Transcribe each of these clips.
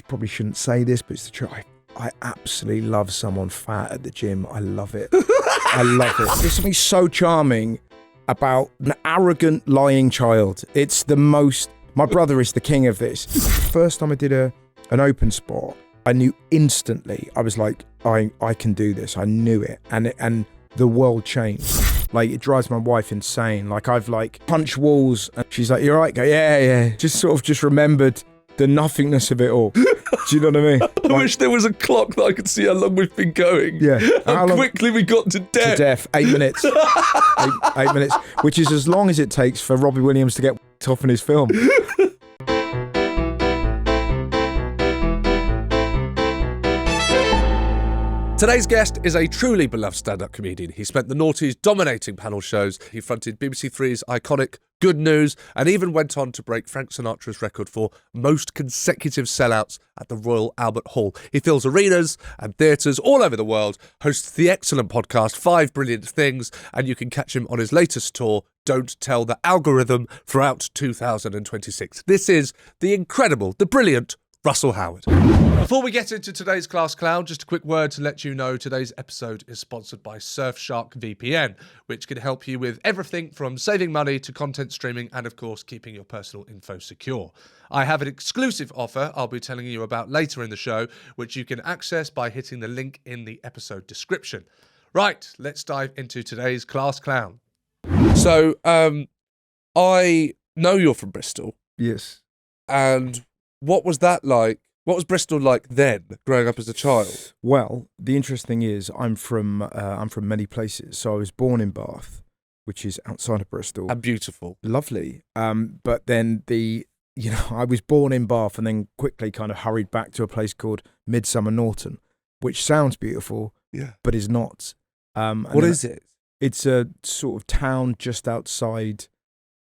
probably shouldn't say this, but it's the truth. I absolutely love someone fat at the gym. I love it. I love it. There's something so charming about an arrogant, lying child. It's the most... My brother is the king of this. First time I did an open spot, I knew instantly. I was like, I can do this. I knew it. And the world changed. Like, it drives my wife insane. Like, I've like punched walls and she's like, "You all right?" Go, yeah. Just remembered the nothingness of it all. Do you know what I mean? I wish there was a clock that I could see how long we've been going. Yeah. How quickly we got to death. To death, 8 minutes. 8 minutes, which is as long as it takes for Robbie Williams to get off in his film. Today's guest is a truly beloved stand-up comedian. He spent the noughties dominating panel shows. He fronted BBC Three's iconic Good News and even went on to break Frank Sinatra's record for most consecutive sellouts at the Royal Albert Hall. He fills arenas and theatres all over the world, hosts the excellent podcast 5 Brilliant Things, and you can catch him on his latest tour, Don't Tell the Algorithm, throughout 2026. This is the incredible, the brilliant Russell Howard. Before we get into today's Class Clown, just a quick word to let you know today's episode is sponsored by Surfshark VPN, which can help you with everything from saving money to content streaming and, of course, keeping your personal info secure. I have an exclusive offer I'll be telling you about later in the show, which you can access by hitting the link in the episode description. Right, let's dive into today's Class Clown. So, I know you're from Bristol. Yes. And what was that like? What was Bristol like then, growing up as a child? Well, the interesting thing is I'm from many places. So I was born in Bath, which is outside of Bristol. And beautiful. Lovely. But then I was born in Bath and then quickly kind of hurried back to a place called Midsummer Norton, which sounds beautiful, but is not. What is it? It's a sort of town just outside.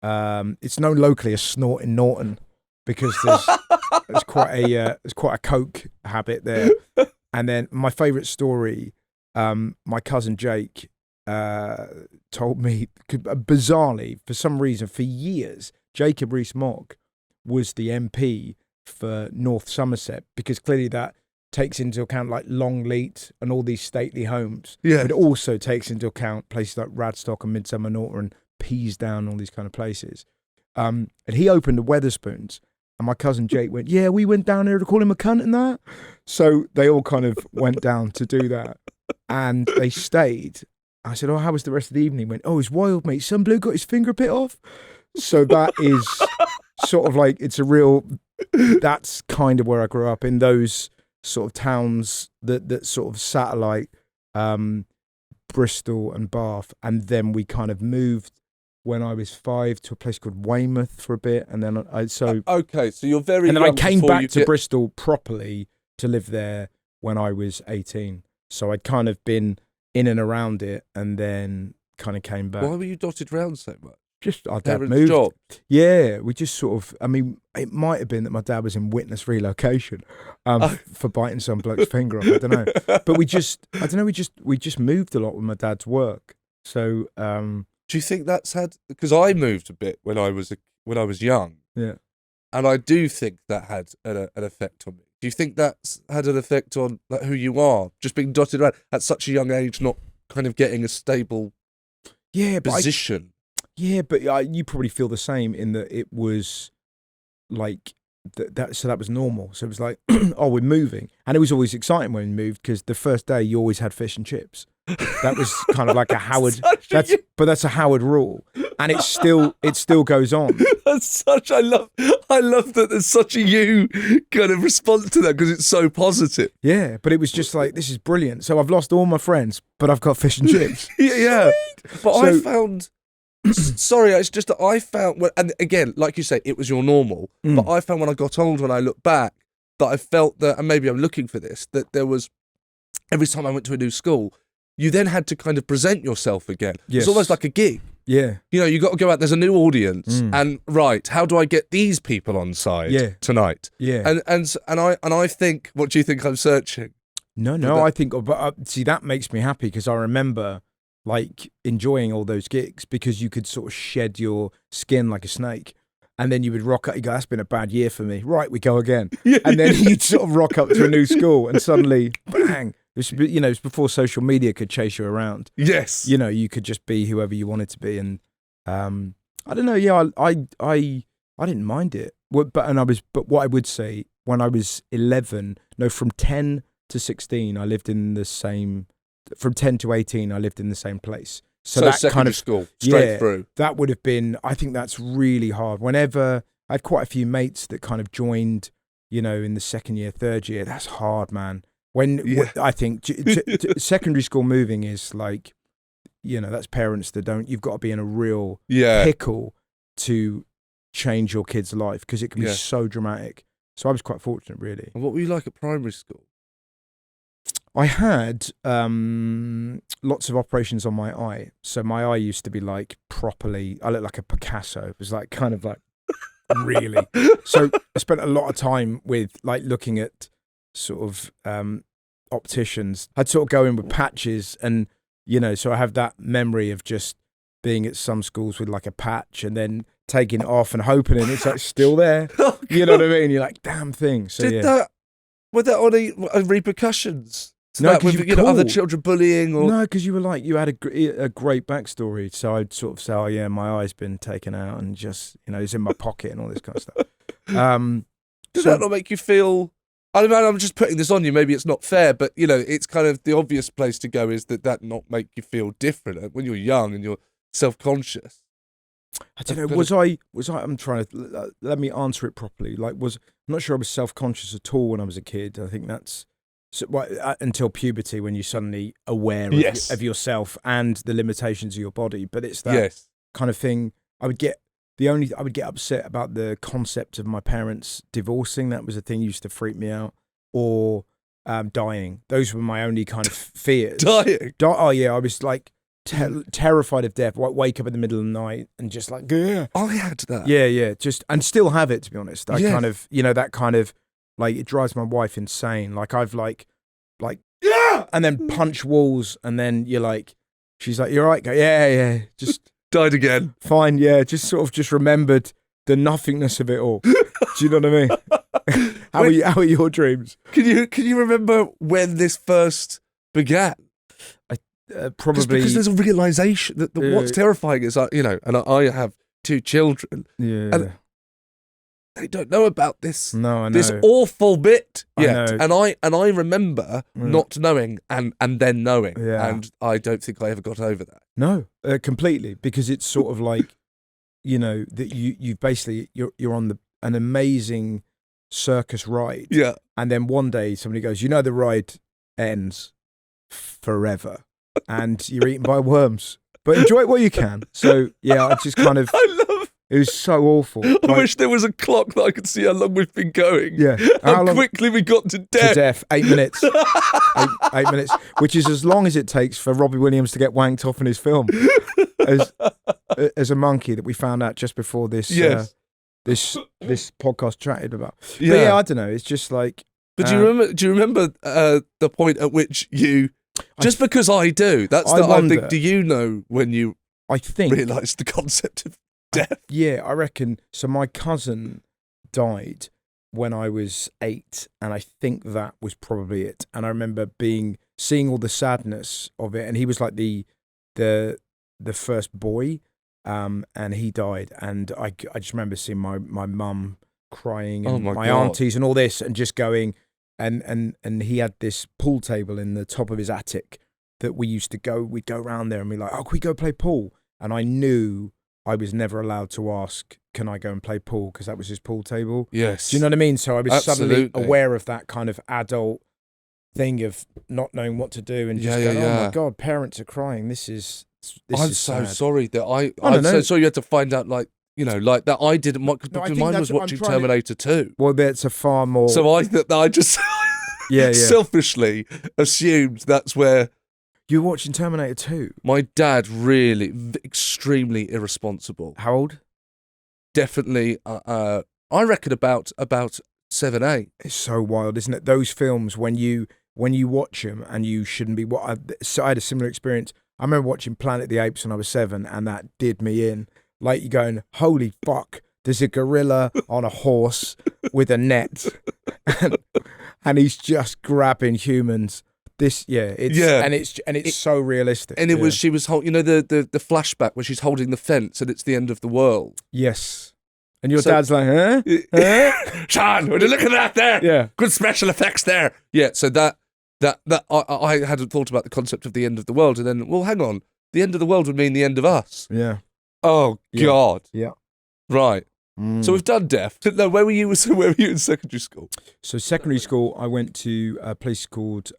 It's known locally as Snorting Norton because there's quite a coke habit there. And then my favourite story, my cousin Jake told me, bizarrely, for some reason, for years, Jacob Rees-Mogg was the MP for North Somerset, because clearly that takes into account like Longleat and all these stately homes. Yeah. But it also takes into account places like Radstock and Midsummer Norton, Peasdown, all these kind of places. And he opened the Wetherspoons. And my cousin Jake went, "Yeah, we went down there to call him a cunt and that." So they all kind of went down to do that. And they stayed. I said, "Oh, how was the rest of the evening?" He went, "Oh, it's wild, mate. Some bloke got his finger bit off." So that is sort of like, that's kind of where I grew up, in those sort of towns that sort of satellite Bristol and Bath. And then we kind of moved when I was 5 to a place called Weymouth for a bit, and then okay, so you're very and then young I came before back to Bristol properly to live there when I was 18. So I'd kind of been in and around it, and then kind of came back. Why were you dotted round so much? Just our dad Parents' moved. job. Yeah, we just sort of. I mean, it might have been that my dad was in witness relocation for biting some bloke's finger off. I don't know, but we just moved a lot with my dad's work. So. Do you think that's had? Because I moved a bit when I was young. Yeah. And I do think that had an effect on me. Do you think that's had an effect on like who you are? Just being dotted around at such a young age, not kind of getting a stable position. But you probably feel the same, in that it was like that. So that was normal. So it was like, oh, we're moving, and it was always exciting when we moved, because the first day you always had fish and chips. That was kind of like a Howard. That's a Howard rule, and it still goes on. I love that there's such a you kind of response to that, because it's so positive. Yeah, but it was just like, this is brilliant. So I've lost all my friends, but I've got fish and chips. Yeah. But I found. Sorry, it's just that I found, and again, like you say, it was your normal. But I found when I got older and I look back, that I felt that, and maybe I'm looking for this, that there was, every time I went to a new school, you then had to kind of present yourself again. Yes. It's almost like a gig. Yeah. You know, you got to go out, there's a new audience, and right, how do I get these people on side tonight? Yeah. And I think, what do you think I'm searching? No, I think, but see, that makes me happy, because I remember like enjoying all those gigs, because you could sort of shed your skin like a snake. And then you would rock up, you go, that's been a bad year for me. Right, we go again. And then you'd sort of rock up to a new school and suddenly, bang. It was before social media could chase you around. Yes. You could just be whoever you wanted to be. And I don't know, yeah, I didn't mind it. But what I would say, when I was 11, from 10 to 16, I lived in the same, from 10 to 18, I lived in the same place. So that secondary kind of school, straight through. That would have been, I think that's really hard. Whenever I had quite a few mates that kind of joined, in the second year, third year, that's hard, man. I think secondary school moving is like, that's parents that you've got to be in a real pickle to change your kid's life because it can be so dramatic. So I was quite fortunate, really. And what were you like at primary school? I had lots of operations on my eye. So my eye used to be like properly, I looked like a Picasso. It was like kind of like really. So I spent a lot of time with like looking at sort of opticians. I'd sort of go in with patches and, so I have that memory of just being at some schools with like a patch and then taking it off and hoping and it's like still there. Oh, you know what I mean? You're like, damn thing. So were there any repercussions? No, with other children bullying or no, because you had a great backstory. So I'd sort of say, oh yeah, my eye's been taken out and just it's in my pocket and all this kind of stuff. Does that not make you feel? I mean, I'm just putting this on you. Maybe it's not fair, but it's kind of the obvious place to go. Is that not make you feel different when you're young and you're self-conscious? I don't know. Was I? I'm trying to let me answer it properly. Like, I'm not sure I was self-conscious at all when I was a kid. I think that's until puberty when you're suddenly aware of yourself and the limitations of your body. But it's that kind of thing. I would get upset about the concept of my parents divorcing. That was a thing that used to freak me out. Or dying. Those were my only kind of fears. Dying? Oh yeah, I was like terrified of death. Wake up in the middle of the night and just like, Gah. I had that. Yeah, just and still have it, to be honest. I kind of, that kind of like it drives my wife insane. Like I've like and then punch walls and then you're like, she's like, you're right, go yeah, just died again. Fine, yeah, just remembered the nothingness of it all. Do you know what I mean? How are your dreams? Can you remember when this first began? Probably because there's a realization that what's terrifying is and I have two children. Yeah. And they don't know about this. No, I know. This awful bit yet. I know. And I remember not knowing and then knowing. Yeah. And I don't think I ever got over that. No, completely, because it's sort of like that you've basically you're on an amazing circus ride. Yeah. And then one day somebody goes, the ride ends forever and you're eaten by worms. But enjoy it while you can. So yeah, I just kind of it was so awful. I wish there was a clock that I could see how long we've been going. Yeah. How quickly we got to death. To death, 8 minutes. 8 minutes, which is as long as it takes for Robbie Williams to get wanked off in his film. As a monkey that we found out just before this this podcast chatted about. Yeah. But yeah, I don't know. It's just like. But do you remember the point at which you? Just because I do. That's I think. Do you know when you? I think realised the concept of death. Yeah, I reckon. So my cousin died when I was 8, and I think that was probably it. And I remember seeing all the sadness of it, and he was like the first boy, and he died, and I just remember seeing my mum crying and my aunties and all this, and just going, and he had this pool table in the top of his attic that we'd go around there and be like, oh, can we go play pool? And I knew I was never allowed to ask, can I go and play pool? Because that was his pool table. Yes. Do you know what I mean? So I was suddenly aware of that kind of adult thing of not knowing what to do and just going, oh my God, parents are crying. I'm so sorry that I'm so sorry you had to find out like that I didn't, because mine was watching Terminator 2. Well, that's a far more. So I just selfishly assumed that's where. You were watching Terminator 2? My dad really, extremely irresponsible. How old? Definitely, I reckon about 7, 8. It's so wild, isn't it? Those films, when you watch them and you shouldn't be. So I had a similar experience. I remember watching Planet of the Apes when I was 7, and that did me in. Like, you're going, holy fuck, There's a gorilla on a horse with a net, and he's just grabbing humans. It's so realistic. And it was she was holding, the flashback where she's holding the fence and it's the end of the world. Yes. And your dad's like, huh? Seann, would you look at that there? Yeah. Good special effects there. Yeah, so that I hadn't thought about the concept of the end of the world, and then, well, hang on, the end of the world would mean the end of us. Yeah. Oh God. Yeah. Right. So we've done deaf. No, where were you? So where were you in secondary school? So secondary school, I went to a place called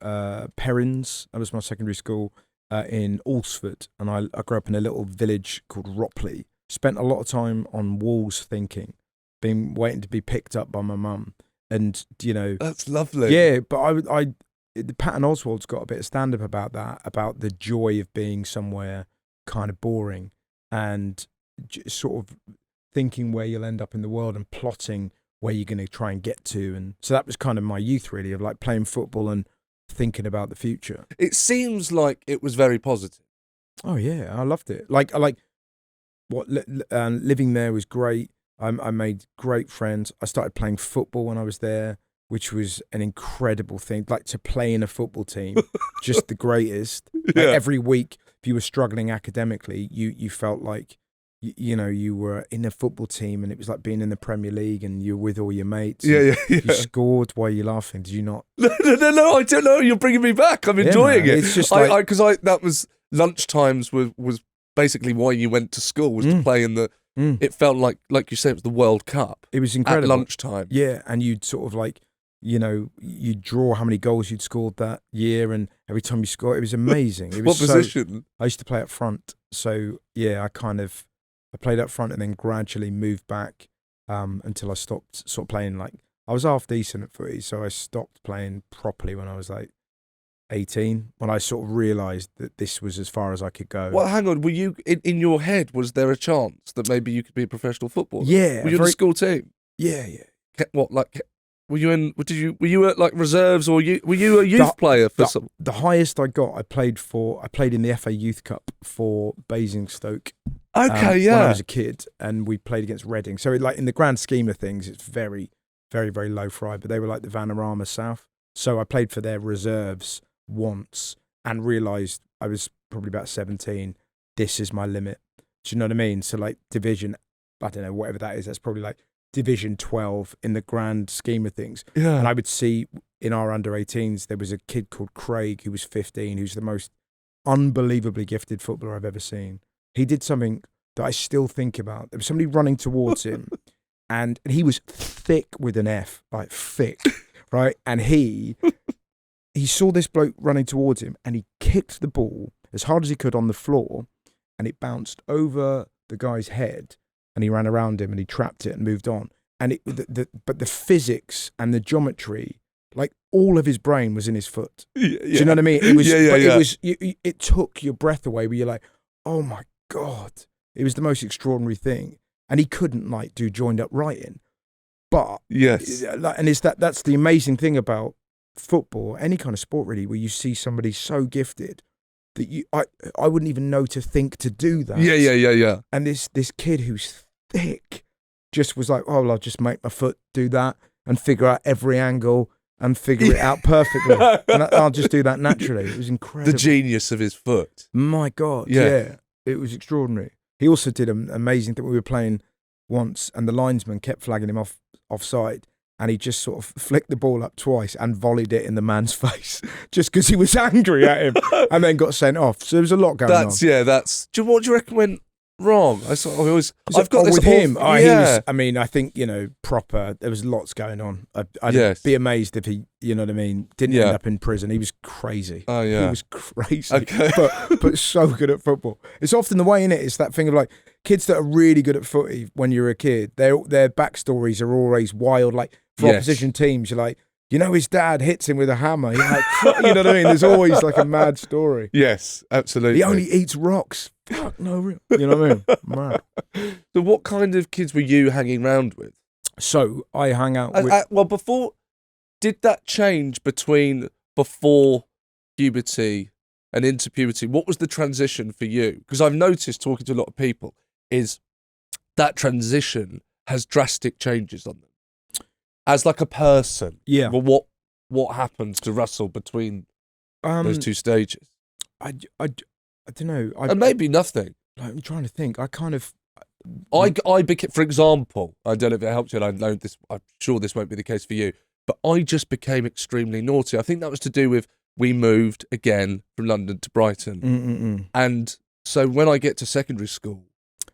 Perrins. That was my secondary school in Alresford, and I grew up in a little village called Ropley. Spent a lot of time on walls thinking, been waiting to be picked up by my mum, and That's lovely. Yeah, but Patton Oswalt's got a bit of stand-up about that, about the joy of being somewhere kind of boring and sort of thinking where you'll end up in the world and plotting where you're going to try and get to. And so that was kind of my youth, really, of like playing football and thinking about the future. It seems like it was very positive. Oh yeah, I loved it. Living there was great. I made great friends. I started playing football when I was there, which was an incredible thing. Like, to play in a football team, just the greatest. Like, every week, if you were struggling academically, you felt like you were in a football team, and it was like being in the Premier League, and you're with all your mates. Yeah. You scored. Why are you laughing? Did you not? No, I don't know. You're bringing me back. I'm enjoying it. It's just like, because that was lunchtimes was basically why you went to school, was to play in the. It felt like you said, it was the World Cup. It was incredible at lunchtime. Yeah, and you'd sort of like, you'd draw how many goals you'd scored that year, and every time you scored, it was amazing. It was what position? I used to play up front, so yeah, I played up front and then gradually moved back until I stopped sort of playing. Like, I was half decent at footy, so I stopped playing properly when I was like 18, when I sort of realised that this was as far as I could go. Well, hang on, were you, in your head, was there a chance that maybe you could be a professional footballer? Yeah. Were you in the school team? Yeah. What, like, were you at like reserves, or were you a youth player for some? The highest I got, I played in the FA Youth Cup for Basingstoke. Okay, when I was a kid, and we played against Reading. So, like, in the grand scheme of things, it's very, very, very low fry. But they were like the Vanarama South. So I played for their reserves once and realised I was probably about 17. This is my limit. Do you know what I mean? So, like, division, I don't know, whatever that is. That's probably like Division 12 in the grand scheme of things. Yeah. And I would see in our under-18s, there was a kid called Craig who was 15, who's the most unbelievably gifted footballer I've ever seen. He did something that I still think about. There was somebody running towards him, and he was thick with an F, like thick, right? And he saw this bloke running towards him, and he kicked the ball as hard as he could on the floor, and it bounced over the guy's head, and he ran around him, and he trapped it and moved on. And but the physics and the geometry, like, all of his brain was in his foot. Yeah. Do you know what I mean? It was, Yeah. it took your breath away, where you're like, oh my God. It was the most extraordinary thing. And he couldn't, like, do joined up writing. But, Yes. and that's the amazing thing about football, any kind of sport really, where you see somebody so gifted that I wouldn't even know to think to do that. Yeah. And this kid who's thick just was like, oh, well, I'll just make my foot do that and figure out every angle and figure it out perfectly. And I'll just do that naturally. It was incredible. The genius of his foot. My God, yeah. It was extraordinary. He also did an amazing thing. We were playing once, and the linesman kept flagging him offside, and he just sort of flicked the ball up twice and volleyed it in the man's face just because he was angry at him, and then got sent off. So there was a lot going on. What do you reckon went wrong? I've got this with whole, him. Yeah. He was, I mean, I think, proper. There was lots going on. I'd be amazed if he, you know what I mean, didn't end up in prison. He was crazy. Oh yeah, he was crazy. Okay, but so good at football. It's often the way, in it. It's that thing of like kids that are really good at footy when you're a kid. Their backstories are always wild. Like for opposition teams, you're like, his dad hits him with a hammer. You're like, you know what I mean? There's always like a mad story. Yes, absolutely. He only eats rocks. Fuck no, real. You know what I mean? Mad. So what kind of kids were you hanging around with? So I hang out with... did that change between before puberty and into puberty? What was the transition for you? Because I've noticed, talking to a lot of people, is that transition has drastic changes on them as like a person. Yeah. Well, what happens to Russell between those two stages? I don't know. And maybe nothing. I'm trying to think. I kind of. I became, for example, I don't know if it helps you, and I know this. I'm sure this won't be the case for you, but I just became extremely naughty. I think that was to do with we moved again from London to Brighton, and so when I get to secondary school,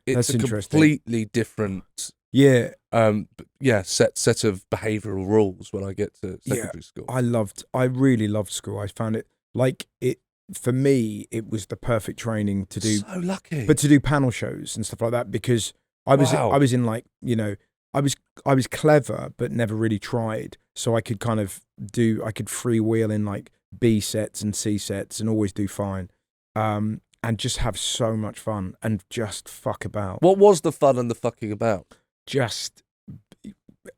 it's a completely different, set of behavioural rules when I get to secondary school. I really loved school. I found it for me, it was the perfect training to do. So lucky, but to do panel shows and stuff like that, because I was in like, I was clever but never really tried, so I could kind of I could freewheel in like B sets and C sets and always do fine, and just have so much fun and just fuck about. What was the fun and the fucking about? Just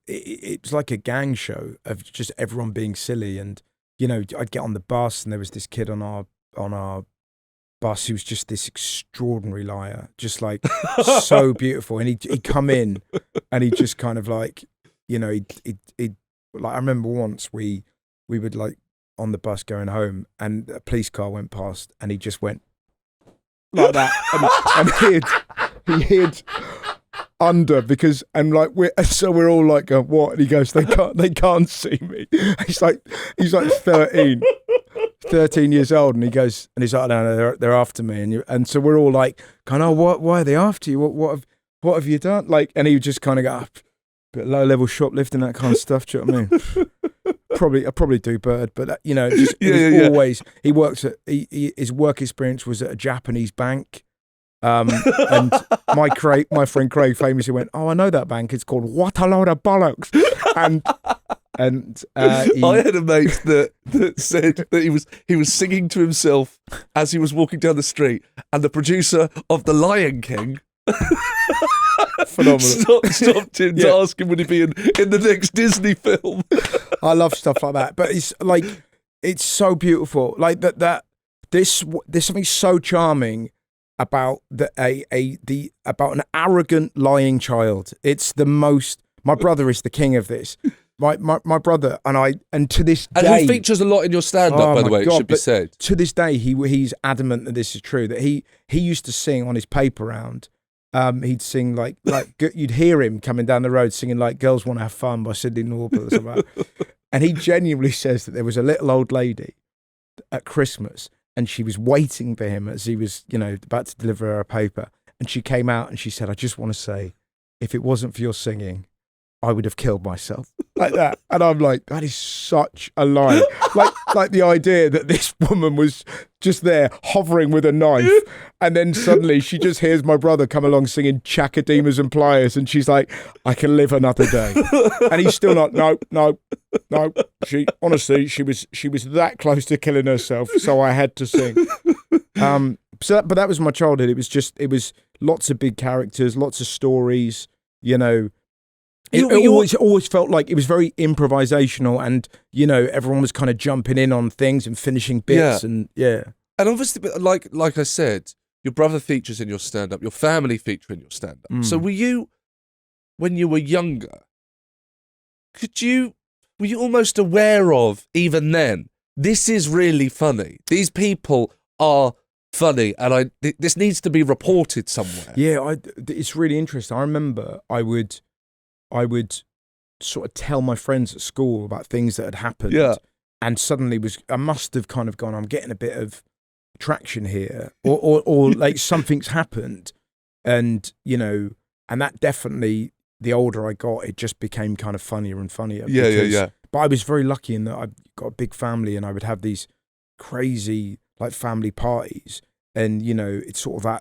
it was like a gang show of just everyone being silly, and I'd get on the bus and there was this kid on our bus who was just this extraordinary liar, just like so beautiful, and he'd come in and he'd just kind of like, he'd like, I remember once we would like on the bus going home and a police car went past and he just went like that and he hid under because we're all like going, what? And he goes, they can't see me. He's like 13 years old, and he goes, and he's like, no, they're after me, and so we're all like, kind of, why are they after you? What have you done? Like, and he would just kind of go, bit low level shoplifting, that kind of stuff. Do you know what I mean? I probably do, Bird, but always. He works at his work experience was at a Japanese bank. And my friend Craig famously went, "Oh, I know that bank. It's called What a Load of Bollocks." And I had a mate that said that he was singing to himself as he was walking down the street, and the producer of The Lion King phenomenal stopped him to ask him would he be in the next Disney film. I love stuff like that, but it's like, it's so beautiful. Like there's something so charming about about an arrogant lying child. It's the most. My brother is the king of this. My brother and to this day, and he features a lot in your stand-up, by the way. God, it should be said. To this day, he's adamant that this is true. That he used to sing on his paper round. He'd sing like you'd hear him coming down the road singing like "Girls Want to Have Fun" by Sidney Norpel or something. And he genuinely says that there was a little old lady at Christmas, and she was waiting for him as he was, about to deliver her a paper. And she came out and she said, "I just want to say, if it wasn't for your singing, I would have killed myself," like that. And I'm like, that is such a lie. like the idea that this woman was just there hovering with a knife, and then suddenly she just hears my brother come along singing Chakademas and Pliers, and she's like, "I can live another day." And he's still not, no. She was that close to killing herself, so I had to sing. But that was my childhood. It was lots of big characters, lots of stories, It always felt like it was very improvisational, and everyone was kind of jumping in on things and finishing bits, and And obviously, like I said, your brother features in your stand-up, your family feature in your stand-up. So were you, when you were younger, were you almost aware of, even then, this is really funny, these people are funny, and this needs to be reported somewhere? Yeah, it's really interesting. I remember I would sort of tell my friends at school about things that had happened. Yeah. And suddenly I must have kind of gone, I'm getting a bit of traction here, or like something's happened. And, and that definitely, the older I got, it just became kind of funnier and funnier. Yeah. But I was very lucky in that I've got a big family, and I would have these crazy like family parties. And, it's sort of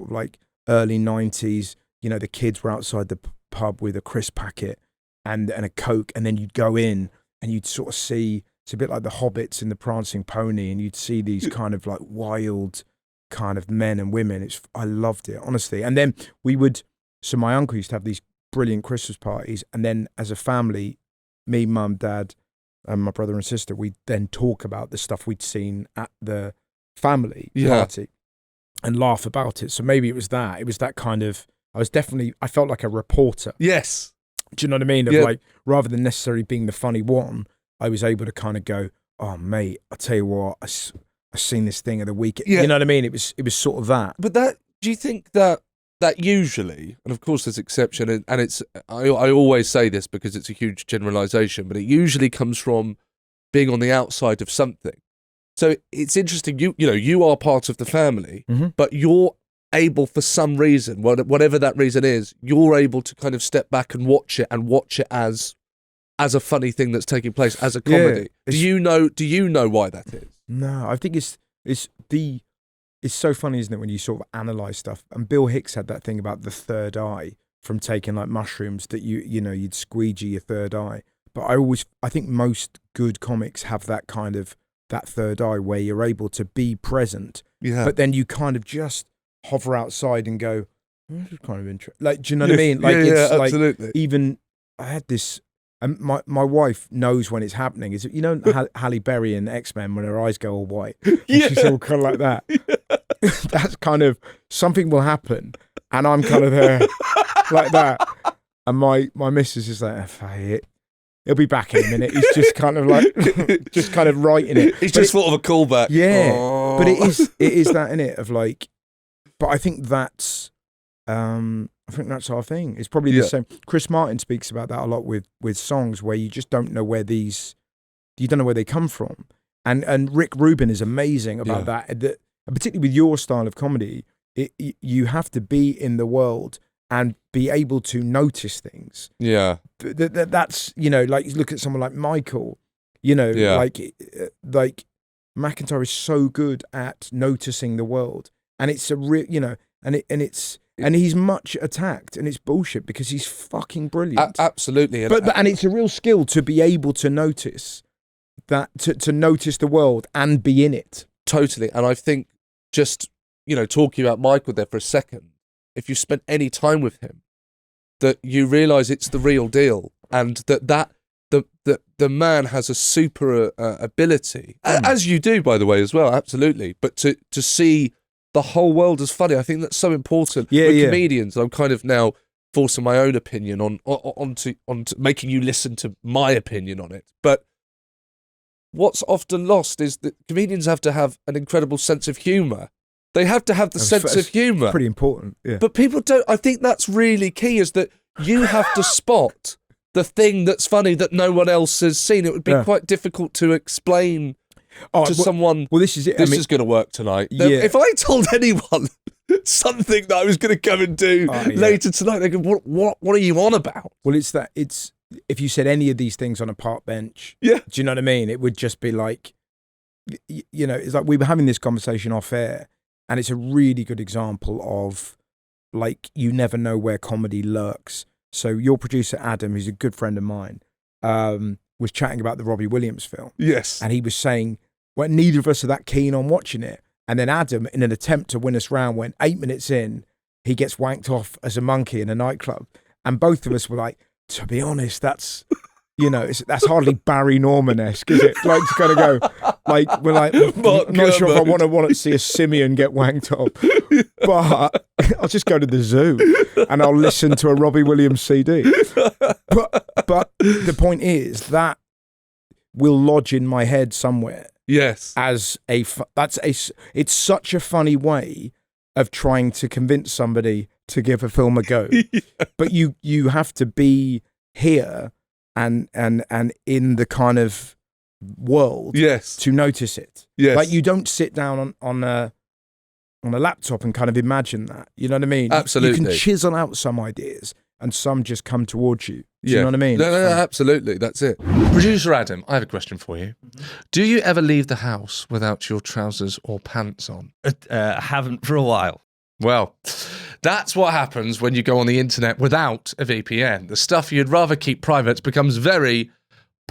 like early 90s, the kids were outside the pub with a crisp packet and a Coke, and then you'd go in and you'd sort of see, it's a bit like the Hobbits in the Prancing Pony, and you'd see these kind of like wild kind of men and women. I loved it, honestly. And then so my uncle used to have these brilliant Christmas parties, and then as a family, me, mum, dad, and my brother and sister, we'd then talk about the stuff we'd seen at the family party and laugh about it. So maybe it was that kind of I felt like a reporter. Yes. Do you know what I mean? Of Yeah. like, rather than necessarily being the funny one, I was able to kind of go, oh mate, I tell you what, I seen this thing of the week. Yeah. You know what I mean? It was sort of that. But do you think that usually, and of course there's exception, and it's, I always say this because it's a huge generalization, but it usually comes from being on the outside of something. So it's interesting, you are part of the family, but you're able, for some reason, whatever that reason is, you're able to kind of step back and watch it as a funny thing that's taking place, as a comedy. Do you know why that is? No, I think it's so funny, isn't it, when you sort of analyze stuff. And Bill Hicks had that thing about the third eye from taking like mushrooms, that you'd squeegee your third eye. But I think most good comics have that kind of, that third eye where you're able to be present, but then you kind of just hover outside and go, this is kind of interesting. Like, do you know what I mean? Like, it's like, absolutely. even I had this, and my wife knows when it's happening. Is Halle Berry in X-Men when her eyes go all white? She's all kind of like that. That's kind of, something will happen, and I'm kind of there like that. And my missus is like, he'll be back in a minute. He's just kind of like, just kind of writing it. He's just thought of a callback. Yeah, oh. But it is that, in it, of like, but I think that's our thing. It's probably the same. Chris Martin speaks about that a lot with songs where you just don't know where they come from. And Rick Rubin is amazing about that. And particularly with your style of comedy, you have to be in the world and be able to notice things. Yeah. That's, like, you look at someone like Michael, like McIntyre is so good at noticing the world. And it's a real, and he's much attacked, and it's bullshit because he's fucking brilliant. Absolutely. And it's a real skill to be able to notice that, to notice the world and be in it. Totally. And I think just, talking about Michael there for a second, if you spent any time with him, that you realise it's the real deal, and that the man has a super ability, as you do, by the way, as well, absolutely. But to see the whole world as funny, I think that's so important. With comedians, I'm kind of now forcing my own opinion onto making you listen to my opinion on it. But what's often lost is that comedians have to have an incredible sense of humour. They have to have the sense of humour. Pretty important, yeah. But people don't. I think that's really key, is that you have to spot the thing that's funny that no one else has seen. It would be quite difficult to explain to someone. Well, this is it. This is going to work tonight. If I told anyone something that I was going to come and do later tonight, they go, "What are you on about?" Well, it's if you said any of these things on a park bench, do you know what I mean? It would just be like, it's like we were having this conversation off air, and it's a really good example of, like, you never know where comedy lurks. So your producer, Adam, who's a good friend of mine, was chatting about the Robbie Williams film. Yes. And he was saying, well, neither of us are that keen on watching it. And then Adam, in an attempt to win us round, went 8 minutes in, he gets wanked off as a monkey in a nightclub. And both of us were like, to be honest, that's, that's hardly Barry Norman-esque, is it? Like, to kind of go, like, we're like, I'm not sure if I want to see a simian get wanked off, but I'll just go to the zoo and I'll listen to a Robbie Williams CD. But the point is that will lodge in my head somewhere. Yes. As it's such a funny way of trying to convince somebody to give a film a go. But you have to be here and in the kind of world to notice it. Yes. Like, you don't sit down on a laptop and kind of imagine that. You know what I mean? Absolutely. You can chisel out some ideas and some just come towards you. Do you know what I mean? No, absolutely. That's it. Producer Adam, I have a question for you. Do you ever leave the house without your trousers or pants on? I haven't for a while. Well, that's what happens when you go on the internet without a VPN. The stuff you'd rather keep private becomes very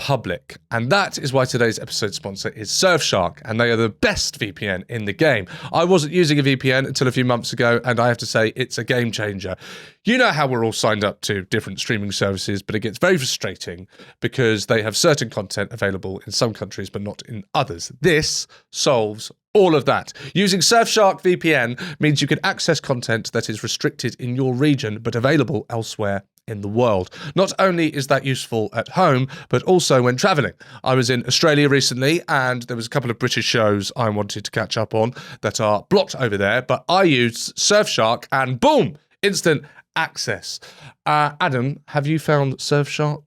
public. And that is why today's episode sponsor is Surfshark, and they are the best VPN in the game. I wasn't using a VPN until a few months ago, and I have to say it's a game changer. You know how we're all signed up to different streaming services, but it gets very frustrating because they have certain content available in some countries but not in others. This solves all of that. Using Surfshark VPN means you can access content that is restricted in your region but available elsewhere in the world. Not only is that useful at home, but also when travelling. I was in Australia recently, and there was a couple of British shows I wanted to catch up on that are blocked over there, but I used Surfshark and boom, instant access. Adam, have you found Surfshark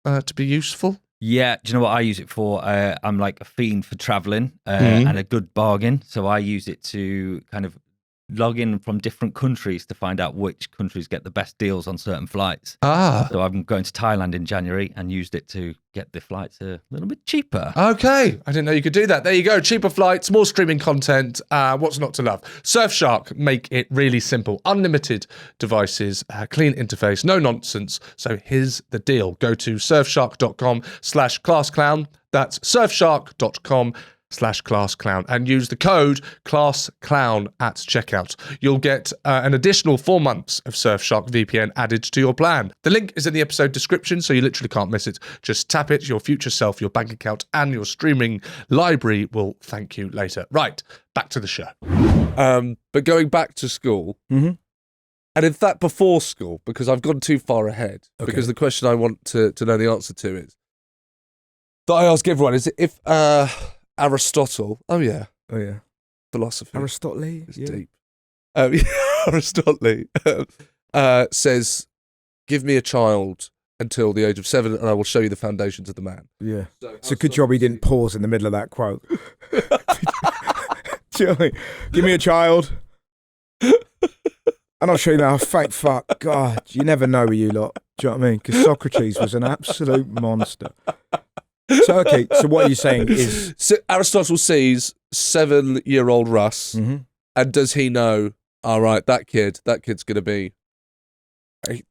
to be useful? Yeah, do you know what I use it for? I'm like a fiend for traveling and a good bargain. So I use it to kind of log in from different countries to find out which countries get the best deals on certain flights. So I'm going to Thailand in January and used it to get the flights a little bit cheaper. Okay, I didn't know you could do that. There you go, cheaper flights, more streaming content. What's not to love? Surfshark make it really simple. Unlimited devices, clean interface, no nonsense. So here's the deal. Go to surfshark.com/classclown. That's surfshark.com/classclown and use the code ClassClown at checkout. You'll get an additional 4 months of Surfshark VPN added to your plan. The link is in the episode description, so you literally can't miss it. Just tap it. Your future self, your bank account, and your streaming library will thank you later. Right, back to the show. But going back to school, and in fact before school, because I've gone too far ahead, because the question I want to know the answer to is, that I ask everyone, is if Aristotle, philosophy. Aristotle, It's deep. Aristotle says, give me a child until the age of 7 and I will show you the foundations of the man. Yeah. It's a good job he didn't pause in the middle of that quote. Do you know what I mean? Give me a child and I'll show you that. Thank fuck. God, you never know with you lot. Do you know what I mean? Because Socrates was an absolute monster. So, okay, so what are you saying is... So Aristotle sees 7-year-old Russ, and does he know, all right, that kid's going to be, a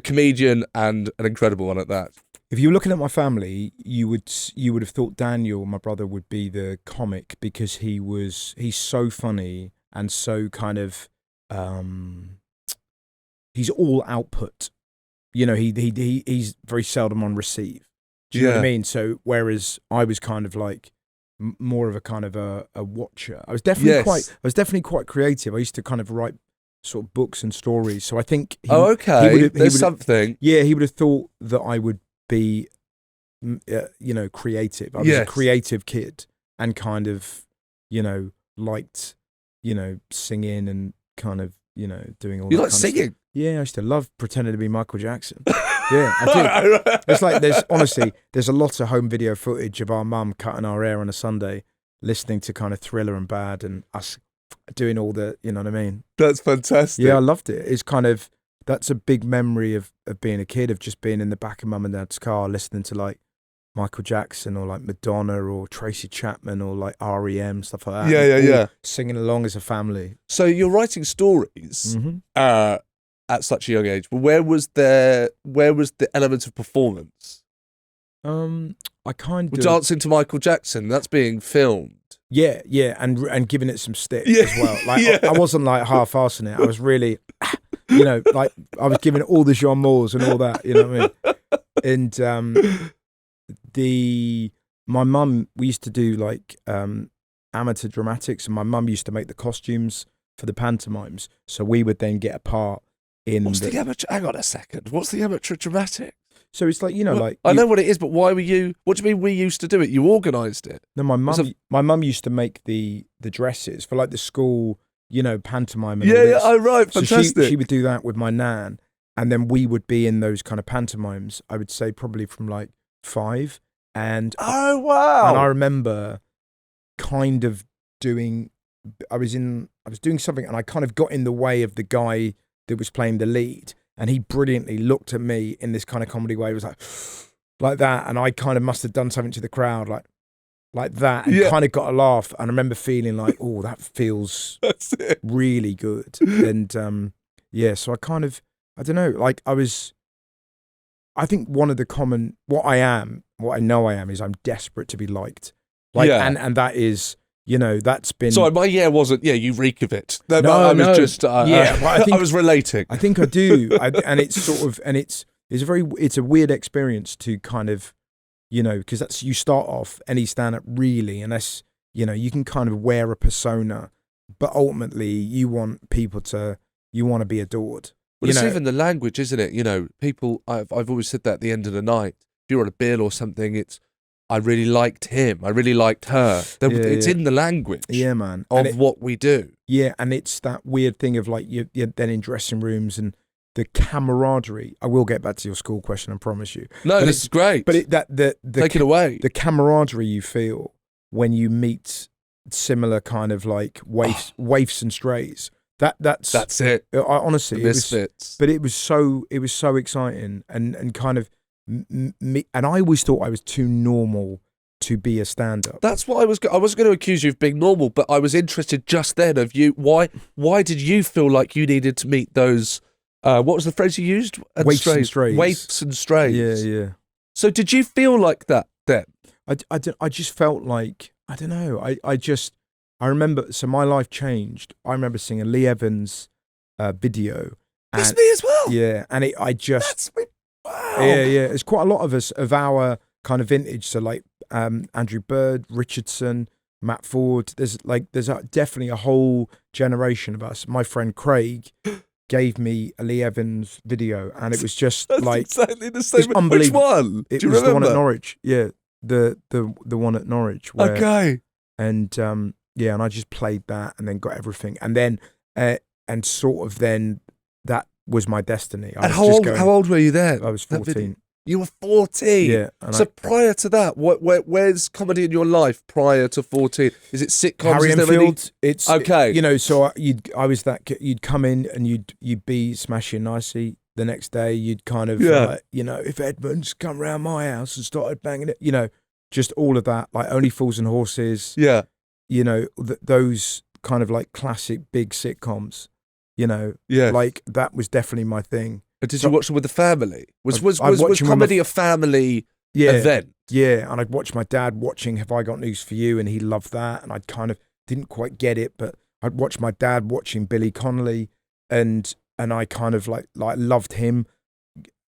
comedian and an incredible one at that? If you were looking at my family, you would have thought Daniel, my brother, would be the comic because he's so funny and so kind of, he's all output. You know, he's very seldom on receive. Do you know what I mean? So whereas I was kind of like more of a kind of a watcher. I was definitely quite creative. I used to kind of write sort of books and stories. So I think there's something. Yeah, he would have thought that I would be creative. I was a creative kid and kind of, liked, singing and kind of, doing all that. You like singing? Yeah, I used to love pretending to be Michael Jackson. Yeah, I do. It's like there's a lot of home video footage of our mum cutting our hair on a Sunday, listening to kind of Thriller and Bad, and us doing all the, you know what I mean? That's fantastic. Yeah, I loved it. It's kind of, that's a big memory of being a kid, of just being in the back of mum and dad's car, listening to like Michael Jackson or like Madonna or Tracy Chapman or like REM, stuff like that. Yeah. Singing along as a family. So you're writing stories at such a young age, but where was the element of performance? I kind of dancing to Michael Jackson. That's being filmed. Yeah, and giving it some stick as well. Like I wasn't like half-assing it. I was really, like I was giving it all the genres and all that. You know what I mean? And my mum, we used to do like amateur dramatics, and my mum used to make the costumes for the pantomimes. So we would then get a part. What's the amateur? Hang on a second. What's the amateur dramatic? So it's like, I know what it is, but why were you? What do you mean we used to do it? You organised it? No, my mum used to make the dresses for like the school, pantomime. And all this. Right, fantastic. So she would do that with my nan, and then we would be in those kind of pantomimes. I would say probably from like 5, and oh wow! And I remember kind of doing. I was doing something, and I kind of got in the way of the guy that was playing the lead, and he brilliantly looked at me in this kind of comedy way. It was like that, and I kind of must have done something to the crowd like that, and kind of got a laugh. And I remember feeling like, oh, that feels really good. And so I kind of, I don't know, like I I think one of the common, what I know I am, is I'm desperate to be liked. Like, Yeah. and that is, that's been. Sorry, my was you reek of it. No, No, I was no. just, But I think I was relating. I think I do, and it's sort of, and it's a weird experience to kind of, because that's, you start off any stand-up really, and that's, you can kind of wear a persona, but ultimately you want to be adored. Well, it's even the language, isn't it? People, I've always said that at the end of the night, if you're on a bill or something, it's, I really liked him, I really liked her. It's in the language man. of what we do. Yeah, and it's that weird thing of like, you're then in dressing rooms and the camaraderie. I will get back to your school question, I promise you. No, this is great. But take it away. The camaraderie you feel when you meet similar kind of like waifs and strays. That's it. Honestly, the misfits. it was so exciting and kind of me. And I always thought I was too normal to be a stand-up. That's what I wasn't going to accuse you of being normal, but I was interested just then of you. Why did you feel like you needed to meet those? What was the phrase you used? Waifs and strays. Waifs and strays. Yeah. So did you feel like that then? I just felt like, I don't know. I remember, so my life changed. I remember seeing a Lee Evans video. That's me as well. Yeah, and That's me. Wow. Yeah. It's quite a lot of us of our kind of vintage. So like Andrew Bird, Richardson, Matt Ford. There's definitely a whole generation of us. My friend Craig gave me a Lee Evans video, and it was just That's like exactly the same. it's unbelievable. Which one? It Do you was remember? the one at Norwich. Yeah, the one at Norwich. Where, Okay. And yeah, and I just played that and then got everything, and then and sort of then that was my destiny. And how old were you then? I was 14. You were 14. Yeah. And so prior to that, where's comedy in your life prior to 14? Is it sitcoms? Harry Enfield. It's okay. So I was that. You'd come in and you'd be smashing nicely. The next day, you'd kind of if Edmonds come round my house and started banging it, just all of that, like Only Fools and Horses. Yeah. Those kind of like classic big sitcoms. Yeah. Like that was definitely my thing. But did you watch them with the family? Was I'd watch them comedy a family event? Yeah, and I'd watch my dad watching Have I Got News for You, and he loved that, and I kind of didn't quite get it, but I'd watch my dad watching Billy Connolly, and I kind of like loved him,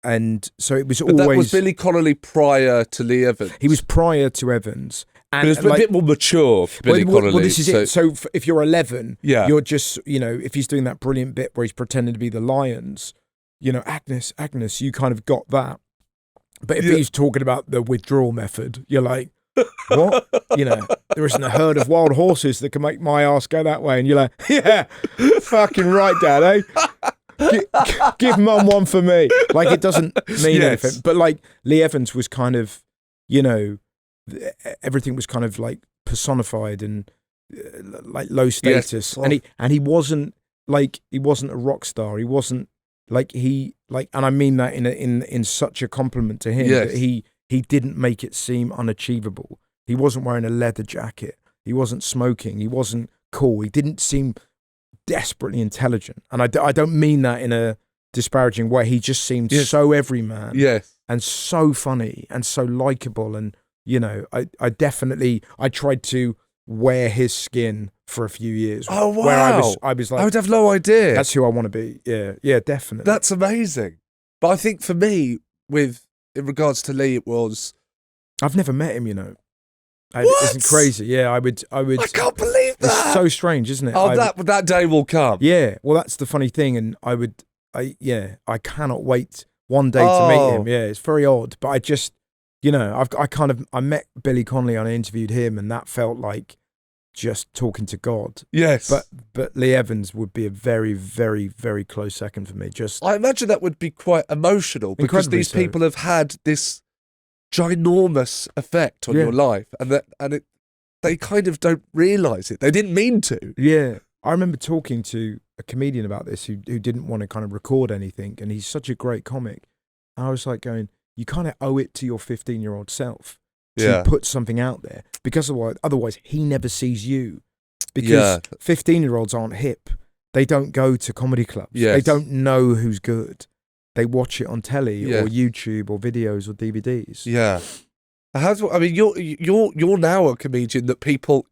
and so it was But always. that was Billy Connolly prior to Lee Evans. He was prior to Evans. And it was a bit more mature, Billy Connolly. Well, this is it. So if you're 11, Yeah. you're just, if he's doing that brilliant bit where he's pretending to be the Lions, Agnes, you kind of got that. But if he's talking about the withdrawal method, you're like, what? There isn't a herd of wild horses that can make my ass go that way. And you're like, yeah, fucking right, Dad, eh? Give Mum one for me. Like, it doesn't mean anything. But like, Lee Evans was kind of, everything was kind of like personified and like low status. Yes. And he wasn't a rock star. He wasn't and I mean that in such a compliment to him, yes. that he didn't make it seem unachievable. He wasn't wearing a leather jacket. He wasn't smoking. He wasn't cool. He didn't seem desperately intelligent. And I don't mean that in a disparaging way. He just seemed so everyman. Yes. And so funny and so likable. And, I tried to wear his skin for a few years. Oh, wow. Where I was like, I would have no idea. that's who I want to be. Yeah, definitely. That's amazing. But I think for me, in regards to Lee, it was... I've never met him, What? Isn't crazy. Yeah, I would. I can't believe that. It's so strange, isn't it? Oh, that day will come. Yeah, well, that's the funny thing. And I cannot wait one day to meet him. Yeah, it's very odd. But I just, I met Billy Connolly and I interviewed him, and that felt like just talking to God. Yes. But Lee Evans would be a very, very, very close second for me. I imagine that would be quite emotional because Incredibly these so. people have had this ginormous effect on your life, and they kind of don't realise it. They didn't mean to. Yeah. I remember talking to a comedian about this who didn't want to kind of record anything, and he's such a great comic. And I was like going, you kind of owe it to your 15-year-old self to put something out there, because otherwise he never sees you. Because 15-year-olds aren't hip. They don't go to comedy clubs. Yes. They don't know who's good. they watch it on telly Yeah. or YouTube or videos or DVDs. Yeah. I mean, you're now a comedian that people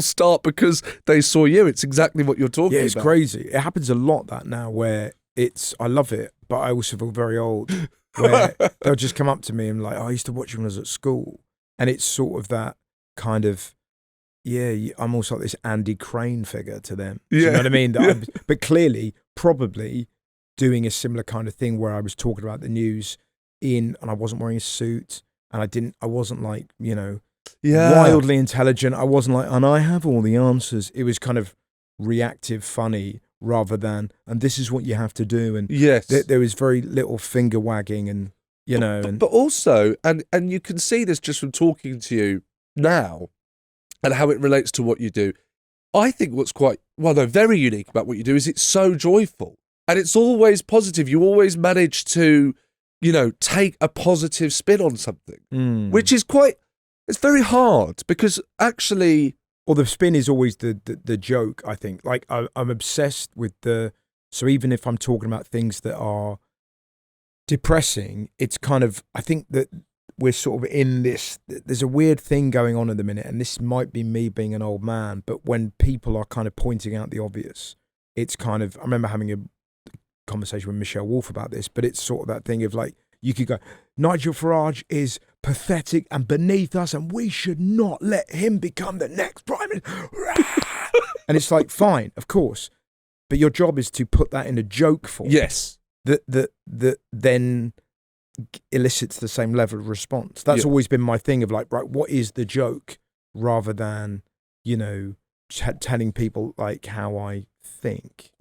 start because they saw you. It's exactly what you're talking Yeah, it's about. crazy. It happens a lot that now where I love it, but I also feel very old. Where they'll just come up to me and like, oh, I used to watch you when I was at school, and it's sort of that kind of, I'm also like this Andy Crane figure to them. Do you know what I mean? But clearly, probably doing a similar kind of thing where I was talking about the news and I wasn't wearing a suit. And I wasn't like, wildly intelligent. I wasn't like, and I have all the answers. It was kind of reactive, funny, rather than, and this is what you have to do. And yes, there was very little finger wagging and, But also, and you can see this just from talking to you now and how it relates to what you do. I think what's very unique about what you do is it's so joyful and it's always positive. You always manage to, take a positive spin on something, which is it's very hard because actually... Well, the spin is always the joke, I think. Like, I'm obsessed with so even if I'm talking about things that are depressing, it's kind of, I think that we're sort of in this, there's a weird thing going on at the minute, and this might be me being an old man, but when people are kind of pointing out the obvious, it's kind of, I remember having a conversation with Michelle Wolf about this, but it's sort of that thing of like, you could go, Nigel Farage is pathetic and beneath us and we should not let him become the next prime minister. And it's like, fine, of course, but your job is to put that in a joke form. Yes. That then elicits the same level of response. That's always been my thing of like, right, what is the joke rather than, telling people like how I think.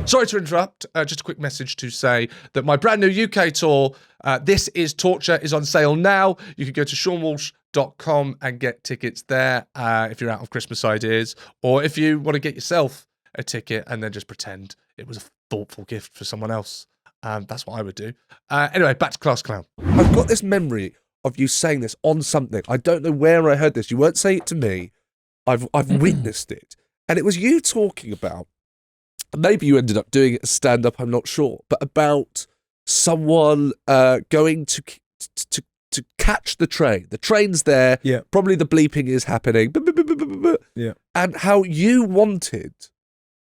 Sorry to interrupt. Just a quick message to say that my brand new UK tour, This Is Torture, is on sale now. You can go to SeanNWalsh.com and get tickets there if you're out of Christmas ideas, or if you want to get yourself a ticket and then just pretend it was a thoughtful gift for someone else. That's what I would do. Anyway, back to Class Clown. I've got this memory of you saying this on something. I don't know where I heard this. You weren't saying it to me. I've witnessed it. And it was you talking about, maybe you ended up doing it as stand-up, I'm not sure, but about someone going to catch the train. The train's there. Yeah. Probably the bleeping is happening. Yeah. And how you wanted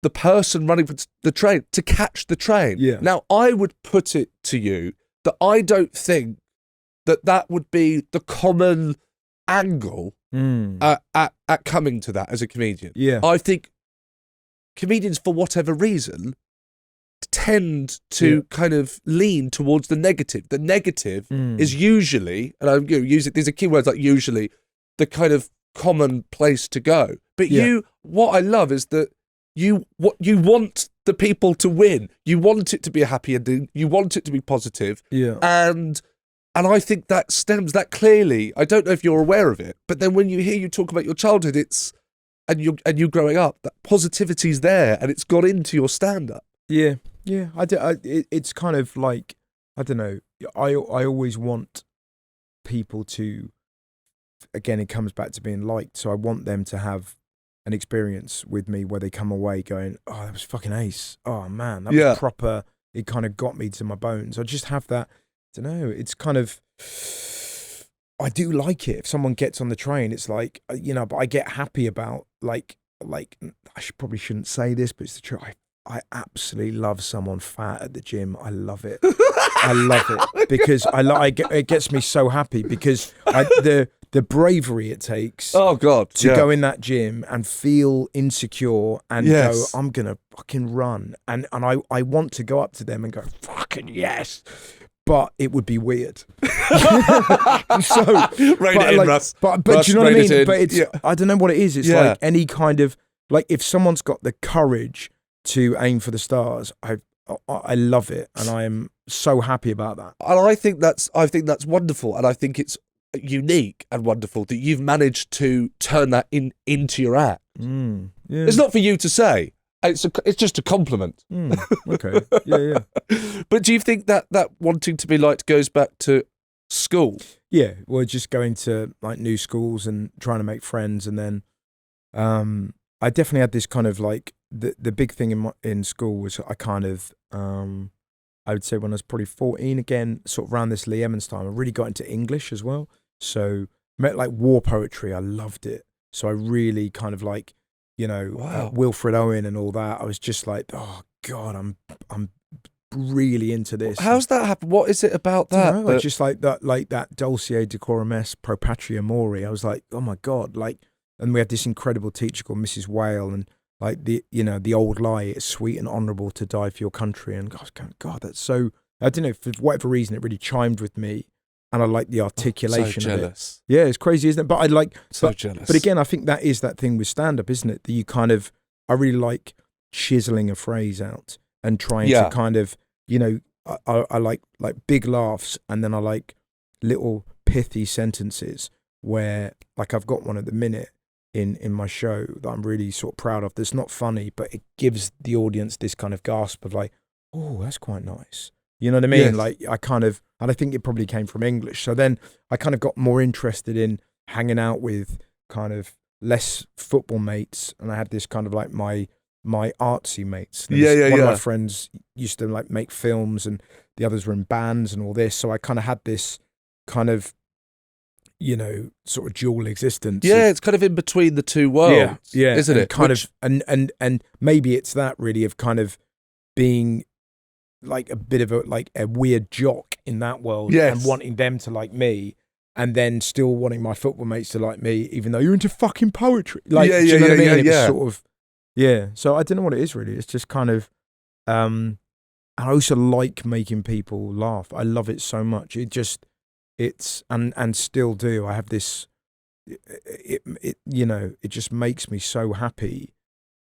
the person running for the train to catch the train. Yeah. Now, I would put it to you that I don't think that would be the common angle at coming to that as a comedian. Yeah. I think comedians, for whatever reason, tend to kind of lean towards the negative. The negative is usually, and I'm use it. These are keywords like usually, the kind of common place to go. But what I love is that you want the people to win. You want it to be a happy ending. You want it to be positive. Yeah. And I think that stems that clearly. I don't know if you're aware of it, but then when you hear you talk about your childhood, and you growing up, that positivity's there, and it's got into your stand-up. Yeah. Yeah. It's kind of like, I don't know. I always want people to, again, it comes back to being liked. So I want them to have an experience with me where they come away going, oh, that was fucking ace. Oh man, that was proper. It kind of got me to my bones. I just have that. I don't know. It's kind of, I do like it. If someone gets on the train, it's like, but I get happy about like I probably shouldn't say this, but it's the truth. I absolutely love someone fat at the gym. I love it. I love it because it gets me so happy because the bravery it takes to go in that gym and feel insecure and go, I'm gonna fucking run, and I want to go up to them and go, fucking yes. But it would be weird. So, rein it in, Russ. But do you know what I mean? But it's I don't know what it is. It's like any kind of, like, if someone's got the courage to aim for the stars, I love it, and I am so happy about that. And I think that's wonderful, and I think it's unique and wonderful that you've managed to turn that into your act. It's not for you to say. It's just a compliment. Okay. Yeah. But do you think that wanting to be liked goes back to school? Yeah. Well, just going to like new schools and trying to make friends, and then I definitely had this kind of like the big thing in school was I kind of I would say when I was probably 14, again, sort of around this Lee Evans time, I really got into English as well. So met like war poetry. I loved it. So I really kind of like, Wilfred Owen and all that. I was just like, oh God, I'm really into this. How's that happen? What is it about that? I just like that Dulce Decorum Est Pro Patria Mori. I was like, oh my God, like, and we had this incredible teacher called Mrs. Whale, and like the old lie, it's sweet and honourable to die for your country. And I was going, God, that's so, I don't know, for whatever reason, it really chimed with me. And I like the articulation so of jealous. it. Yeah, it's crazy, isn't it? But I like, jealous. But again, I think that is that thing with stand-up, isn't it? That you kind of, I really like chiseling a phrase out and trying to kind of, I like big laughs, and then I like little pithy sentences where, like, I've got one at the minute in my show that I'm really sort of proud of. That's not funny, but it gives the audience this kind of gasp of like, oh, that's quite nice. You know what I mean? Yes. Like, I kind of, and I think it probably came from English. So then I kind of got more interested in hanging out with kind of less football mates, and I had this kind of like my artsy mates. One of my friends used to like make films, and the others were in bands and all this. So I kind of had this kind of, sort of dual existence. Yeah, it's kind of in between the two worlds. Yeah, isn't it? Kind of, and maybe it's that really of kind of being like a bit of a weird jock in that world, and wanting them to like me, and then still wanting my football mates to like me, even though you're into fucking poetry. Like, do you know what I mean? It was sort of, so I don't know what it is really. It's just kind of, and I also like making people laugh. I love it so much. And still do. I have this, it just makes me so happy.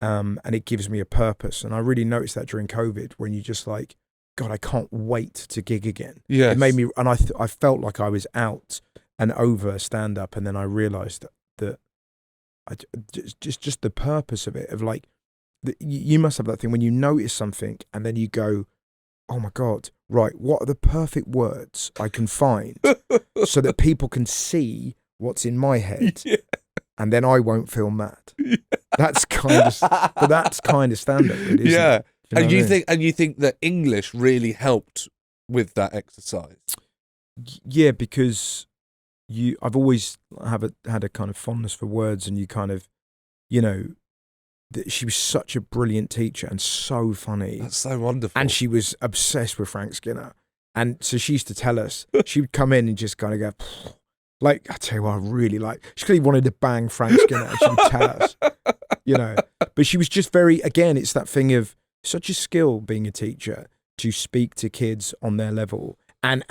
And it gives me a purpose. And I really noticed that during COVID, when you just like, God, I can't wait to gig again. Yeah, it made me, and I felt like I was out and over stand up, and then I realised that just the purpose of it, of like, you must have that thing when you notice something and then you go, oh my God, right, what are the perfect words I can find so that people can see what's in my head, and then I won't feel mad. That's kind of stand-up, really, isn't it? And you think that English really helped with that exercise? Yeah, because I've always had a kind of fondness for words, and you kind of, she was such a brilliant teacher and so funny. That's so wonderful. And she was obsessed with Frank Skinner. And so she used to tell us, she would come in and just kind of go, like, I tell you what, I really like, she clearly wanted to bang Frank Skinner, and she would tell us, but she was just very, again, it's that thing of such a skill being a teacher to speak to kids on their level, and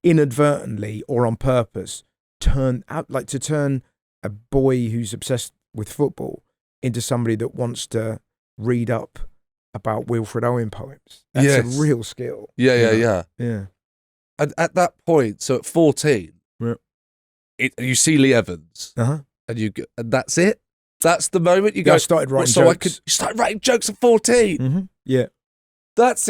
inadvertently or on purpose turn a boy who's obsessed with football into somebody that wants to read up about Wilfred Owen poems. That's a real skill. Yeah. And at that point, so at 14, you see Lee Evans, and that's it. That's the moment you go. I started writing jokes. You started writing jokes at 14. Mm-hmm. Yeah, that's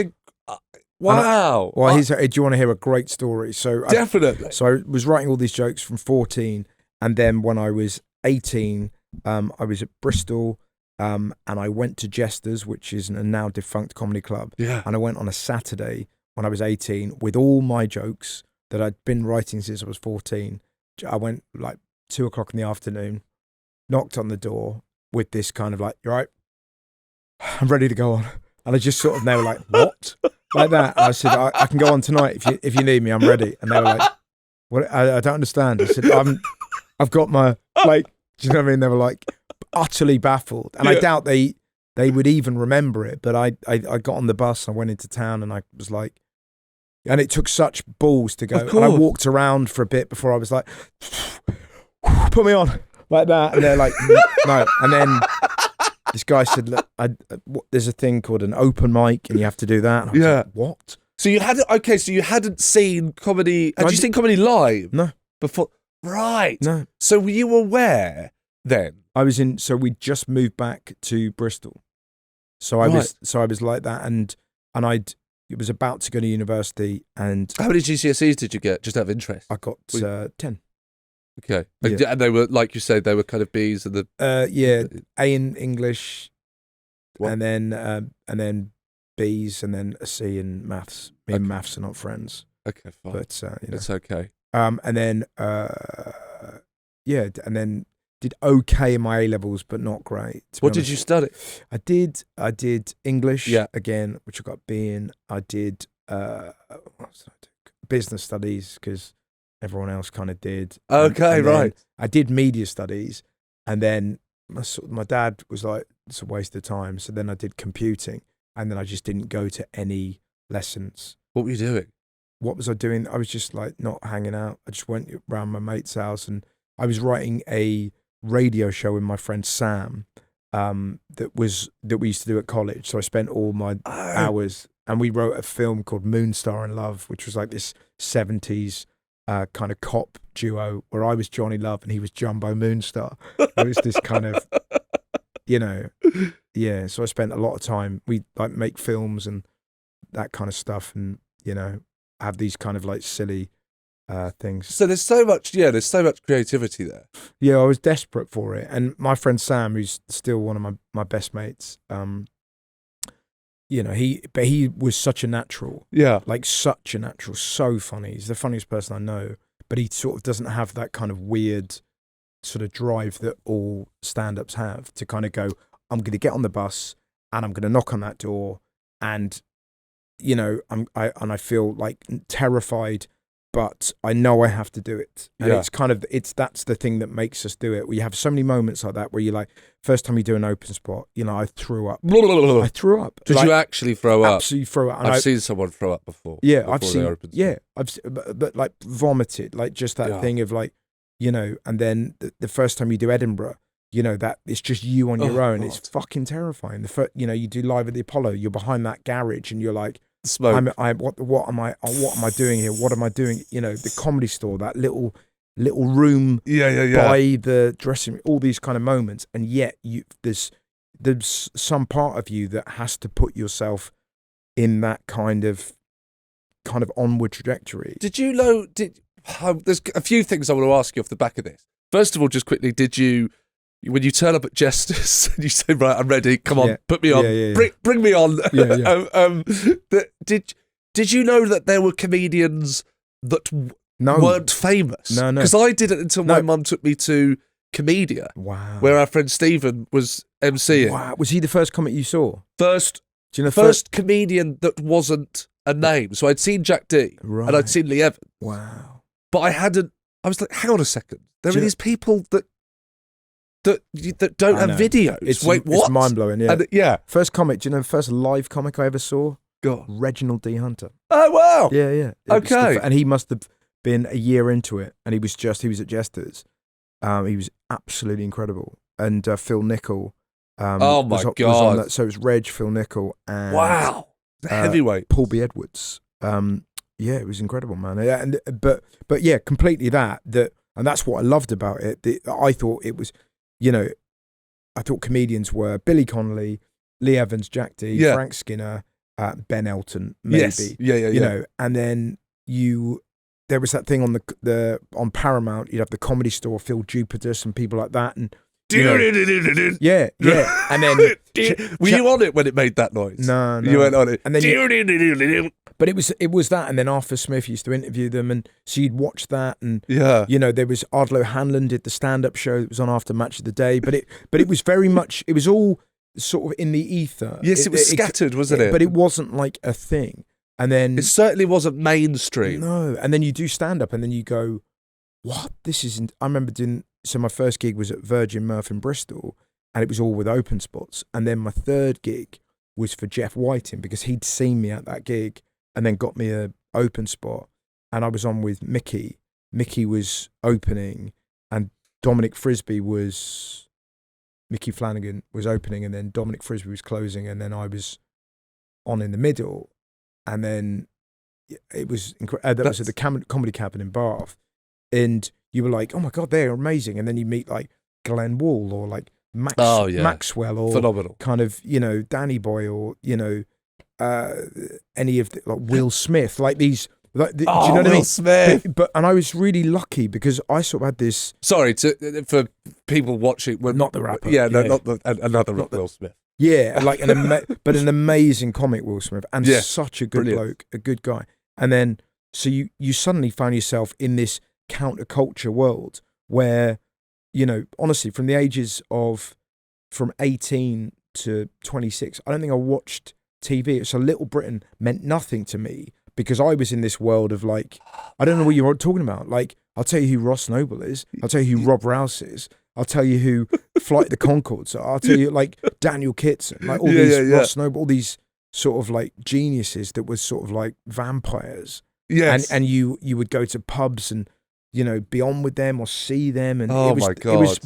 wow. Well, do you want to hear a great story? So definitely. So I was writing all these jokes from 14, and then when I was 18, I was at Bristol, and I went to Jesters, which is a now defunct comedy club. Yeah. And I went on a Saturday when I was 18 with all my jokes that I'd been writing since I was 14. I went like 2:00 in the afternoon, knocked on the door with this kind of like, "You right? I'm ready to go on." And I just sort of, they were like, "What?" Like that. And I said, I can go on tonight if you need me, I'm ready. And they were like, "What? I don't understand." I said, I've got my, like, do you know what I mean? They were like utterly baffled. And I doubt they would even remember it. But I got on the bus, and I went into town, and I was like, and it took such balls to go. And I walked around for a bit before I was like, "Put me on," like that. And they're like, "No." And then this guy said, "Look, there's a thing called an open mic, and you have to do that." And I was like, "What?" So you hadn't seen comedy. Had you seen comedy live? No. Before? Right. No. So were you aware then? So we just moved back to Bristol. So I was like that, and it was about to go to university, and how many GCSEs did you get? Just out of interest. I got 10. Okay, Yeah. and they were, like you said, they were kind of B's, and A in English, and then B's and then a C in maths. Me and maths are not friends. Okay, fine. But It's okay. and then and then did okay in my A levels, but not great. What did you study? I did English again, which I got B in. I did what else did I do? Business studies because everyone else kind of did. Okay, and right. I did media studies, and then my dad was like, "It's a waste of time." So then I did computing, and then I just didn't go to any lessons. What were you doing? What was I doing? I was just like not hanging out. I just went around my mate's house, and I was writing a radio show with my friend Sam that we used to do at college. So I spent all my hours, and we wrote a film called Moonstar in Love, which was like this 70s kind of cop duo where I was Johnny Love and he was Jumbo Moonstar. It was this kind of, so I spent a lot of time. We like make films and that kind of stuff, and have these kind of like silly things. So there's so much creativity there. Yeah, I was desperate for it. And my friend Sam, who's still one of my best mates, he was such a natural. Yeah. Like such a natural, so funny. He's the funniest person I know, but he sort of doesn't have that kind of weird sort of drive that all stand-ups have to kind of go, I'm going to get on the bus and I'm going to knock on that door and, I feel like terrified, but I know I have to do it. And that's the thing that makes us do it. We have so many moments like that where you're like, first time you do an open spot, I threw up. I threw up. Did you actually throw up? Absolutely throw up. And I've seen someone throw up before. Yeah, I've seen. Yeah, but like vomited, like just that thing of like, and then the first time you do Edinburgh, that it's just you on your own. God. It's fucking terrifying. You do Live at the Apollo, you're behind that garage and you're like, smoke. What am I doing here? What am I doing? The Comedy Store, that little room by the dressing room, all these kind of moments, and yet there's some part of you that has to put yourself in that kind of onward trajectory. Did you know? There's a few things I want to ask you off the back of this. First of all, just quickly, did you? When you turn up at Jester's and you say, right, I'm ready, come on, put me on, bring me on. Did you know that there were comedians that weren't famous? No. Because I didn't until my mum took me to Comedia. Wow. Where our friend Stephen was MCing. Wow. Was he the first comic you saw? First comedian that wasn't a name. So I'd seen Jack D and I'd seen Lee Evans. Wow. But I was like, hang on a second. There are these people that don't have videos. Wait, what? It's mind-blowing, yeah. And, first comic, do you know the first live comic I ever saw? God. Reginald D. Hunter. Oh, wow. Yeah. Okay. And he must have been a year into it, and he was at Jester's. He was absolutely incredible. And Phil Nicol. Oh, my God. Was on that. So it was Reg, Phil Nicol, and... Wow. The heavyweight. Paul B. Edwards. It was incredible, man. Yeah, but yeah, completely that, and that's what I loved about it. I thought it was... I thought comedians were Billy Connolly, Lee Evans, Jack D, Frank Skinner, Ben Elton, maybe. Yes. Yeah. And then there was that thing on on Paramount. You'd have the Comedy Store, Phil Jupitus, and people like that, and yeah. And then were you on it when it made that noise? No. You weren't on it. And then but it was that, and then Arthur Smith used to interview them, and so you'd watch that, and there was Ardlo Hanlon did the stand-up show that was on after Match of the Day, but it was very much, it was all sort of in the ether. Yes, it was scattered, wasn't it? But it wasn't like a thing, and then it certainly wasn't mainstream. No, and then you do stand-up, and then you go, what? This isn't. I remember doing. So my first gig was at Virgin Murph in Bristol, and it was all with open spots, and then my third gig was for Jeff Whiting because he'd seen me at that gig. And then got me a open spot, and I was on with Mickey. Mickey was opening, and Mickey Flanagan was opening, and then Dominic Frisby was closing, and then I was on in the middle, and then it was that was at the Comedy Cabin in Bath, and you were like, oh my God, they're amazing, and then you meet like Glenn Wall or like Maxwell or phenomenal kind of Danny Boy or any of like Will Smith, like these. Do you know what I mean? Smith. But I was really lucky because I sort of had this. Sorry for people watching. Not the rapper. Not another Will Smith. Yeah, like but an amazing comic, Will Smith, and such a good bloke, a good guy. And then, so you suddenly found yourself in this counterculture world where, you know, honestly, from the ages of from 18 to 26, I don't think I watched TV. So Little Britain meant nothing to me because I was in this world of like, I don't know what you're talking about. Like, I'll tell you who Ross Noble is. I'll tell you who Rob Rouse is. I'll tell you who Flight the Conchords are. I'll tell you like Daniel Kitson, like all these Ross Noble, all these sort of like geniuses that was sort of like vampires. Yes. And you would go to pubs and, you know, be on with them or see them. And oh my God.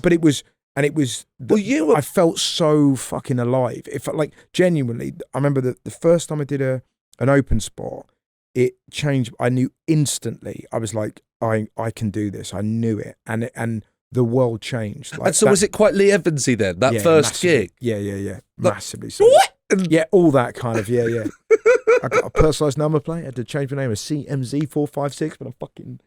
I felt so fucking alive. It felt like genuinely, I remember the first time I did an open spot, it changed. I knew instantly. I was like, I can do this. I knew it. And the world changed. Like and so was it quite Lee Evansy then, that first massively. gig? Yeah. Massively so. Yeah, all that kind of, yeah. I got a personalised number plate. I had to change my name to CMZ456, but I'm fucking,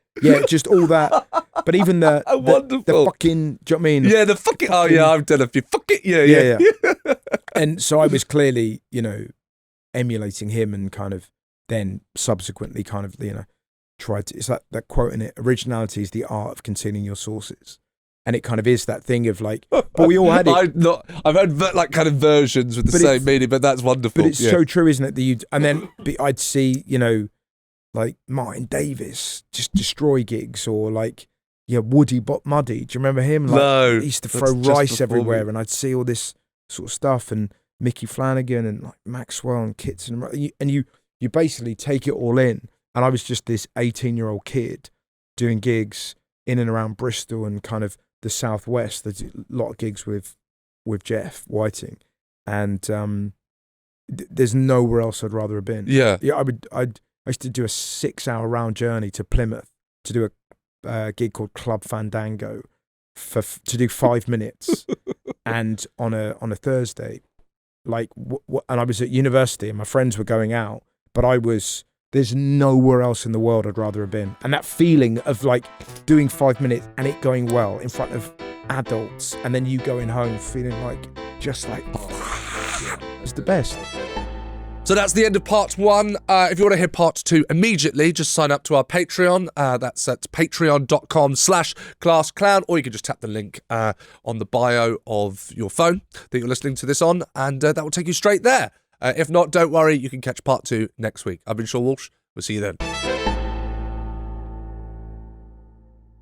just all that. But even the fucking, do you know what I mean? Yeah, the fucking, oh yeah, I've done a few, fuck it, yeah. And so I was clearly, you know, emulating him and kind of then subsequently kind of, you know, tried to, it's like that quote in it, originality is the art of concealing your sources. And it kind of is that thing of like, but we all had it. I've heard like kind of versions with the same meaning, but that's wonderful. But it's so true, isn't it? That and then I'd see, you know, like Martin Davis just destroy gigs, or like, Woody Bot Muddy. Do you remember him? Like, no, he used to throw rice everywhere, and I'd see all this sort of stuff, and Mickey Flanagan and like Maxwell and Kits, and you basically take it all in. And I was just this 18-year-old kid doing gigs in and around Bristol and kind of the Southwest. There's a lot of gigs with Jeff Whiting, and there's nowhere else I'd rather have been. Yeah, I used to do a 6-hour round journey to Plymouth to do a gig called Club Fandango to do 5 minutes, and on a Thursday, like, and I was at university and my friends were going out, but there's nowhere else in the world I'd rather have been. And that feeling of like doing 5 minutes and it going well in front of adults, and then you going home feeling like, just like, it's the best. So that's the end of part 1. If you want to hear part 2 immediately, just sign up to our Patreon. That's at patreon.com/classclown, or you can just tap the link on the bio of your phone that you're listening to this on, and that will take you straight there. If not, don't worry, you can catch part 2 next week. I've been Seann Walsh. We'll see you then.